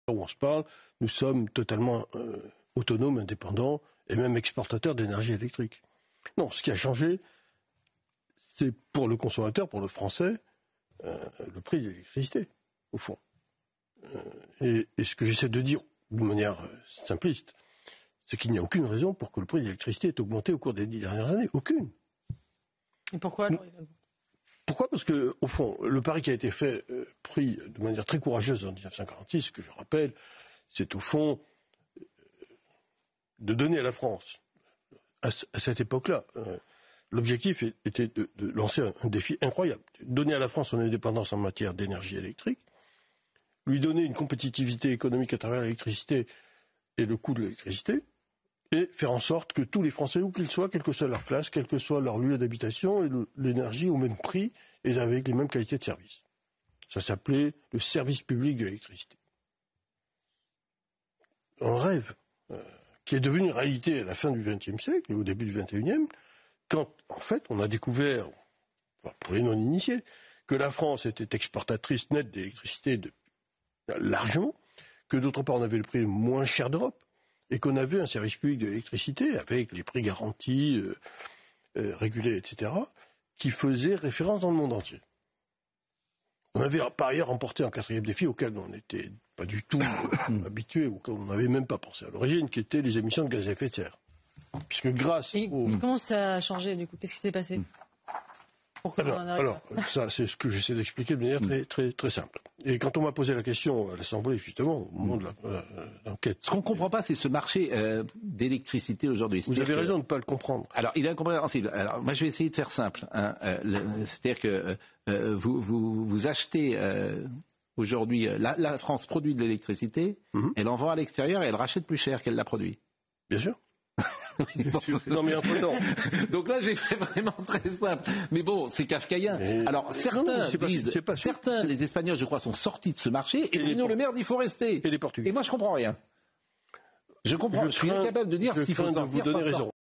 où on se parle, nous sommes totalement autonomes, indépendants et même exportateurs d'énergie électrique. Non, ce qui a changé, c'est pour le consommateur, pour le Français, le prix de l'électricité, au fond. Et ce que j'essaie de dire de manière simpliste, c'est qu'il n'y a aucune raison pour que le prix de l'électricité ait augmenté au cours des 10 dernières années. Aucune. Et pourquoi alors? Pourquoi ? Parce que, au fond, le pari qui a été fait, pris de manière très courageuse en 1946, que je rappelle, c'est au fond de donner à la France, à cette époque-là, l'objectif était de lancer un défi incroyable. Donner à la France son indépendance en matière d'énergie électrique, lui donner une compétitivité économique à travers l'électricité et le coût de l'électricité, et faire en sorte que tous les Français, où qu'ils soient, quelle que soit leur place, quel que soit leur lieu d'habitation, aient l'énergie au même prix et avec les mêmes qualités de service. Ça s'appelait le service public de l'électricité. Un rêve qui est devenu une réalité à la fin du XXe siècle et au début du XXIe, quand, en fait, on a découvert, pour les non-initiés, que la France était exportatrice nette d'électricité largement, que d'autre part on avait le prix le moins cher d'Europe, et qu'on avait un service public de l'électricité avec les prix garantis, régulés, etc., qui faisait référence dans le monde entier. On avait par ailleurs remporté un quatrième défi auquel on n'était pas du tout habitué, auquel on n'avait même pas pensé à l'origine, qui était les émissions de gaz à effet de serre. Puisque grâce comment ça a changé du coup? Qu'est-ce qui s'est passé? Alors, ça, c'est ce que j'essaie d'expliquer de manière très, très, très simple. Et quand on m'a posé la question à l'Assemblée, justement, au moment de l'enquête... Ce qu'on ne comprend pas, c'est ce marché d'électricité aujourd'hui. Vous avez raison de ne pas le comprendre. Alors, il est incompréhensible. Alors, moi, je vais essayer de faire simple. C'est-à-dire que vous achetez... aujourd'hui, la France produit de l'électricité, elle en vend à l'extérieur et elle rachète plus cher qu'elle la produit. Bien sûr. Non mais entre-temps. Donc là j'ai fait vraiment très simple. Mais bon, c'est kafkaïen. Alors certains disent, certains les Espagnols je crois sont sortis de ce marché et Bruno Le Maire dit il faut rester. Et les Portugais. Et moi je comprends rien. Je suis incapable de dire s'il faut sortir. Vous donner raison.